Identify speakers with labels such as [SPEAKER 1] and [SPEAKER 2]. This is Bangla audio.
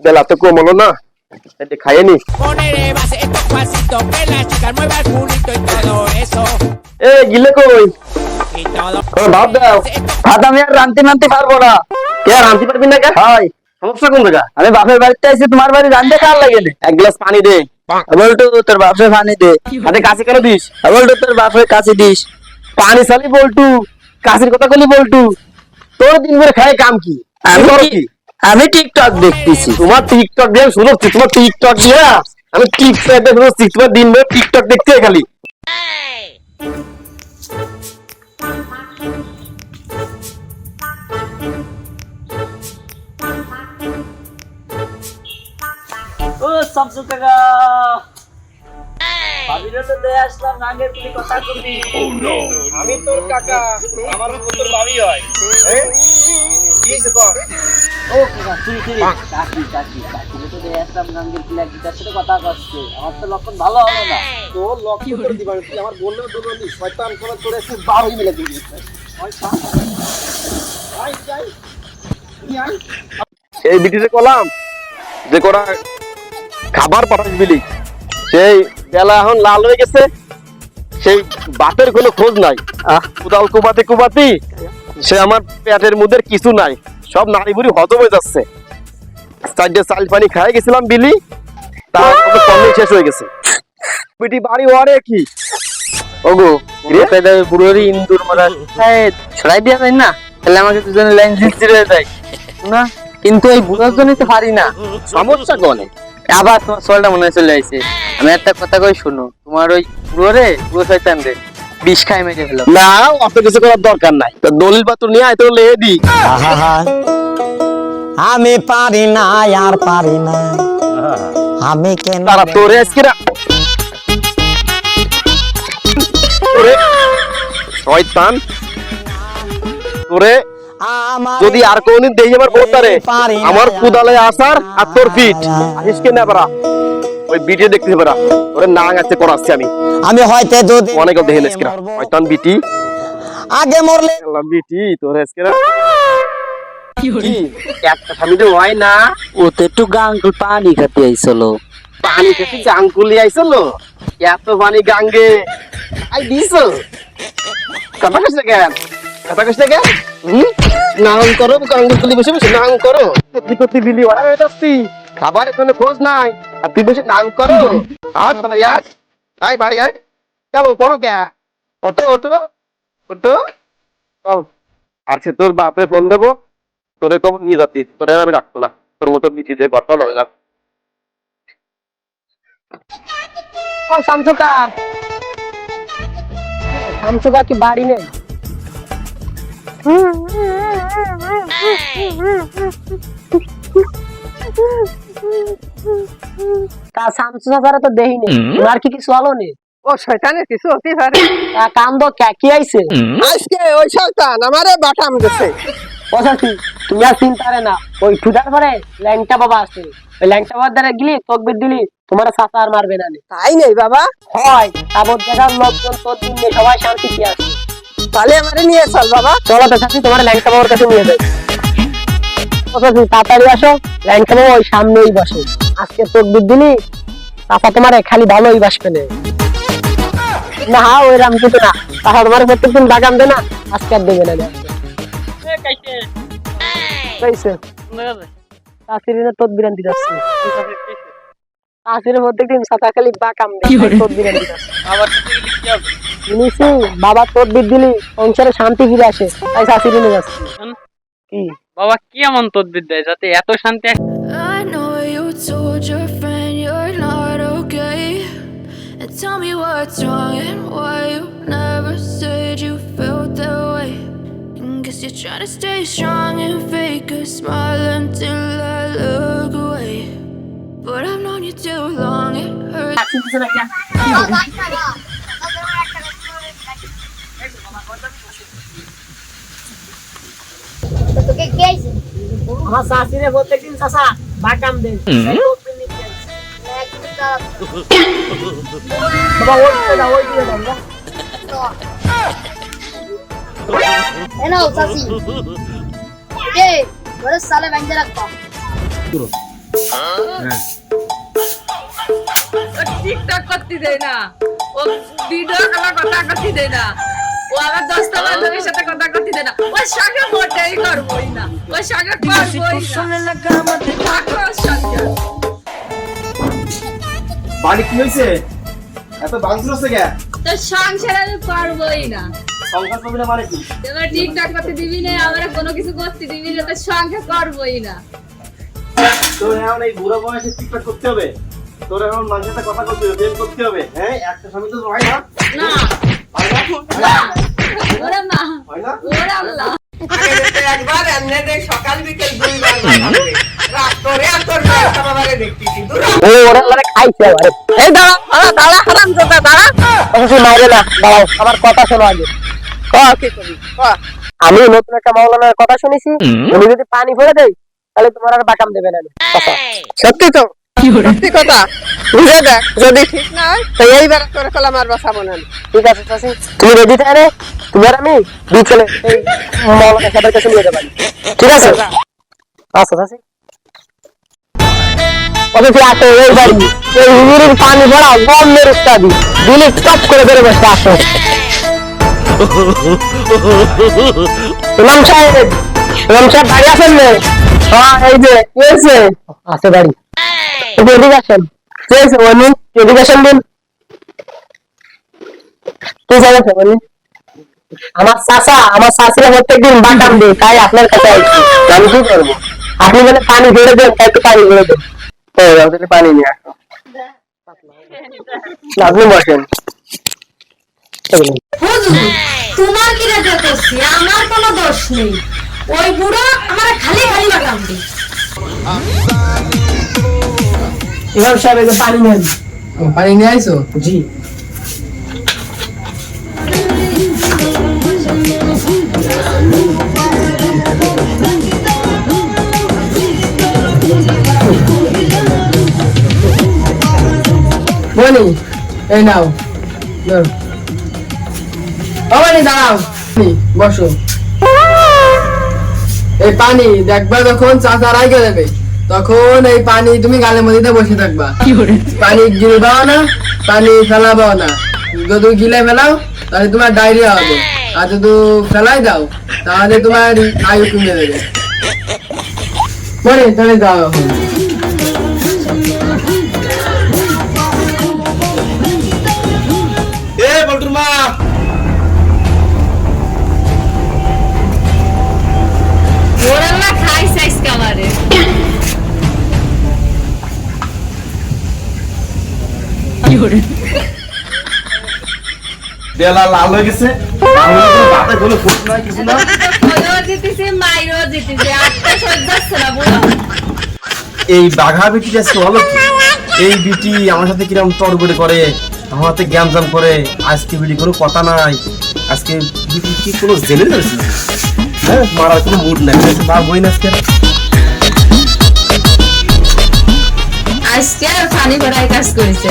[SPEAKER 1] বেলা তো কম হলো না, এটা খাইয়ে নি। এ গিলে কই ভাব দাও।
[SPEAKER 2] ভাত আমি আর রাঁধতে পারবো না।
[SPEAKER 1] কে রাঁধতে পারবি না? কে হয় সমস্যা কোন জায়গা?
[SPEAKER 2] আমি বাপের বাড়িতে আইছি, তোমার বাড়ি রাঁধতে কার লাগে?
[SPEAKER 1] এক গ্লাস পানি দে।
[SPEAKER 2] বলতো তোর বাপের পানি দে।
[SPEAKER 1] হাতে কাছে কেন দিস?
[SPEAKER 2] বলতো তোর বাপের কাছে দিস।
[SPEAKER 1] পানি চালি বলটু, কাছের কথা বলি বলটু। তোর দিন ভরে খায় কাম কি?
[SPEAKER 2] আমি টিকটক দেখতেছি।
[SPEAKER 1] তোমার টিকটক দিয়ে শুনছি, তোমার টিকটক দিয়ে আমি টিকটক দিয়ে শুনছি, তোমার দিন ভরে টিকটক দেখতে খালি।
[SPEAKER 2] ও শামসু কাকা, ভাবিরে তো দিয়ে আসলাম, নাঙ্গের তুমি কথা করবি।
[SPEAKER 1] আমি তোর কাকা, আমার তোর ভাবি হয়। কি হইছে কর?
[SPEAKER 2] ও কাকা তুই কাকিরে তো দিয়ে আসলাম, নাঙ্গের কি লাগি, তার সাথে কথা করছে। আমার তো লক্ষণ ভালো হলো না।
[SPEAKER 1] তোর লক্ষ্য করে দিবা, তুই আমার বললেও তো বললি শয়তান কোন তোরে খুব বারোই মিলে দিবি। এই বিটিতে কলাম যে করা খাবার পাঠাস বিলি, সেই বেলা এখন লাল হয়ে গেছে, সেই বাতের কোনো খোঁজ নাই। কোদাল কুবাতে কুবাতি সে আমার পেটের মধ্যে কিছু নাই, সব নাড়ি বুড়ি হজম হয়ে যাচ্ছে। চারটে চাল পানি খাই গেছিলাম বিলি, তার কমে শেষ হয়ে গেছে। বিটি বাড়ি ওয়ারে কি ওগো
[SPEAKER 2] বুড়োরি ইন্দুর মারা ছড়াই দিয়া যায় না, তাহলে আমাকে দুজনে লাইন ঝিরঝিরে দেয় না, কিন্তু এই বুড়োর জন্য তো পারি না।
[SPEAKER 1] সমস্যা কোনে?
[SPEAKER 2] আবার তোমার সোলটা মনে চলে আসছে। আমি একটা কথা কই শোনো, তোমার ওই বুড়ো শয়তান রে বিষ খাই মেরে ফেলো।
[SPEAKER 1] না, অত কিছু করার দরকার নাই, তো দলিল পত্র নিয়ে আয়, তো লেহে দি।
[SPEAKER 3] আমি পারি না, আর পারি না, আমি কেন
[SPEAKER 1] তারা তোরে আজকে তোরে শয়তান, তোরে যদি আর কোনদিন দেখি আমার বউটারে, আমার কুদালে আসার আর তোর পিঠ আসিস কে না পারা, ওই বিটে দেখতে পারা তোরে নাং আছে করাচ্ছি আমি।
[SPEAKER 3] আমি হয়তো যদি
[SPEAKER 1] অনেক দেখে নেস কিনা শয়তান বিটি,
[SPEAKER 3] আগে মরলে
[SPEAKER 1] বিটি তোরে আজকে কি একটা স্বামী তো হয় না।
[SPEAKER 2] ও তো একটু গাঙ্গুল পানি খাতে আইছিল।
[SPEAKER 1] পানি খেতে গাঙ্গুলি আইছিল, এত পানি গাঙ্গে আই দিছ কথা কইছ কেন? কথা কইছ কেন? নাম করো গাঙ্গুলি বসে বসে নাম করো, সত্যি সত্যি বিলি ওরা যাচ্ছি, খাবার কোনো খোঁজ নাই, আর তুই বসে নাম করো। আর তাহলে ইয়ার আই বাড়ি আয়, যাবো পড়ো কে? ওটো ওটো ওটো আজকে তোর বাপে ফোন দেবো, তোরে কখন নিয়ে যাচ্ছি, তোরে আমি রাখতো না, তোর মতো নিচে যে কথা লয় না।
[SPEAKER 2] শামসুকা কি বাড়ি নেই? তা শামসু চাচারা তো দেখিনি, তোমার কি কিছু হলো নি?
[SPEAKER 4] ও শয়তানের কিছু হতে পারে।
[SPEAKER 2] কান্দ কি আইছে?
[SPEAKER 4] আজকে ওই শয়তান আমারে বাটাম গেছে।
[SPEAKER 2] ও চাচি তুমি আর চিন্তা রে না, ওই ঠুদার পরে ল্যাংটা বাবা আছে, ওই ল্যাংটা বাবার দ্বারা গেলি তকবির দিলি তোমার চাচা আর মারবে না।
[SPEAKER 4] তাই নেই বাবা,
[SPEAKER 2] হয় তাবৎ দেখার লোকজন তোর দিন নেই, সবাই শান্তি কি আছে।
[SPEAKER 4] তাহলে আমারে নিয়ে চল বাবা।
[SPEAKER 2] চলো তো চাচি তোমার ল্যাংটা বাবার কাছে নিয়ে যাই। ও চাচি তাড়াতাড়ি আসো, ল্যাংটা বাবা ওই সামনেই বসে, আজকে তকবির দিলি চাচা তোমার খালি ভালোই বাসবে না। না ওই রাম কিন্তু না, তাহলে তোমার প্রত্যেকদিন বাগান দে না, আজকে আর দেবে না। চাচির তোর বিরান্তি যাচ্ছে, চাচির প্রত্যেকদিন চাচা খালি বাগান দেয়, তোর বিরান্তি যাচ্ছে। শুনেছি বাবা তোর বিদ দিলি সংসারে শান্তি ফিরে আসে, তাই চাচির নিয়ে যাচ্ছে। কি
[SPEAKER 5] বাবা কি এমন তদবির দেয় যাতে এত শান্তি?
[SPEAKER 6] I know you told your friend you're not okay, and tell me what's wrong and why you never said you felt that way. And guess you're trying to stay strong and fake a smile until I look away, but I've known you too long, it hurts.
[SPEAKER 2] আমার চাচিরে প্রত্যেকদিন চাচা বাগান দেন, বাবা ওই দিয়ে দাও।
[SPEAKER 7] চাচি, ওরে সালে ব্যাংকে রাখবা। টিকটক করতে দেয় না, ও ভিডিও করার কথা করতে দেয় না, ও আমার দোস্ত বান্ধবীর সাথে কথা করতে দেয় না, ওর সঙ্গে মোটেই করবোই না, ওর সঙ্গে করবোই না। থাকো ওর সঙ্গে।
[SPEAKER 1] বাড়ি কি হয়েছে? এত ভাঙচুর হচ্ছে কে?
[SPEAKER 7] তোর সংসার আমি করবোই না।
[SPEAKER 1] সংসার করবি না মানে কি?
[SPEAKER 7] এবার টিকটক করতে দিবি না, আমরা কোনো কিছু করতে দিবি না, তোর সংসার করবোই না।
[SPEAKER 1] তোর এখন এই বুড়ো বয়সে টিকটক করতে হবে? তোর এখন মানুষের সাথে কথা করতে হবে, প্রেম করতে হবে? হ্যাঁ, একটা স্বামী তো হয় না?
[SPEAKER 7] না,
[SPEAKER 1] হয় না?
[SPEAKER 7] ওরে মা,
[SPEAKER 1] হয় না?
[SPEAKER 7] ওরে আল্লাহ।
[SPEAKER 4] আগে যেতে একবার এমনি দেখ, সকাল বিকেল 2 বার বানাবে। রাত করে আর তোর মেয়ের বাবারে দেখতেছি দূর হ।
[SPEAKER 2] ও ওরা মানে খাইছে আবার।
[SPEAKER 4] এই দাঁড়া দাঁড়া দাঁড়া হারামজাদা দাঁড়া।
[SPEAKER 2] অবশ্যই মাইরে না, দাঁড়াও আমার কথা শোনো আগে।
[SPEAKER 4] কি করবি
[SPEAKER 2] আমি নতুন একটা মাওলানার কথা শুনেছি, উনি যদি পানি ভরে দেয় তাহলে তোমার আর বাটাম দেবে না।
[SPEAKER 4] সত্যি তো? সত্যি কথা বুঝে দেখ, যদি ঠিক না হয় তো এইবার তোর কলাম আর বাঁচাবো না।
[SPEAKER 2] ঠিক আছে চাচি, তুমি রেডি থাকলে তুমি আর আমি দুই ছেলে এই মাওলানা সাহেবের কাছে নিয়ে যাবো। ঠিক আছে? আচ্ছা চাচি। অবশ্যই আসো এই বাড়ি, এই হুজুরের পানি ভরা গন্ধের উস্তাদি দিলে টপ করে বেড়ে বসে আসো। ইমাম সাহেব, ইমাম সাহেব বাড়ি আছেন না? হ্যাঁ এই যে কি হয়েছে? আছে বাড়ি। একটু এদিকে আসেন। কি হয়েছে বলুন? এদিকে আসেন দিন। কি হয়েছে বলুন? আমার চাষিরা প্রত্যেকদিন বাটাম দেয়, তাই আপনার কাছে আইছি। আমি কি করবো? আপনি বলে পানি ভরে দেন, তাই একটু পানি ভরে দেন। পানি নিয়ে আসো। আপনি বসেন।
[SPEAKER 7] তোমার কি রেখে করছি? আমার কোনো দোষ নেই, ওই বুড়ো আমার খালি খালি বাটাম দেয়।
[SPEAKER 2] ইমাম সাহেব এই যে পানি নেন। পানি নিয়ে আইছো? জি। বনি এই নাও, বনি দাঁড়াও, বসো। এই পানি দেখবা যখন চাচা রাইগে যাবে, তখন এই পানি তুমি গালের মধ্যে বসে থাকবা। পানি গিলবাও না, পানি ফেলাবাও না। যদি গিলে ফেলাও তাহলে তোমার ডায়রিয়া হবে, আর যদি ফেলাই দাও তাহলে তোমার আয়ু কমে যাবে। বনি তাহলে যাও এখন।
[SPEAKER 1] এ বল্টুর মা,
[SPEAKER 7] ওরা না খাইছে আজকে আমারে।
[SPEAKER 1] বেলা লাল হয়ে গেছে, বাতে কোনো ফুট নাই, কিছু না।
[SPEAKER 7] ওইও জিতেছে, মাইরও জিতেছে, আজকে সহ্য হচ্ছে না বুড়ো।
[SPEAKER 1] এই বাঘা বিটি আজকে হলো কি? এই বিটি আমার সাথে কিরম তরবরে করে, আমার হাতে জ্ঞানজাম করে। আজকে বিটি কোনো কথা নাই, আজকে বিটি কি কোনো জেলে যাচ্ছে? হ্যাঁ, মারার কোনো মুড নাই। মা বই না আজকে,
[SPEAKER 7] আজকে পানি ভরাই কাজ করেছে।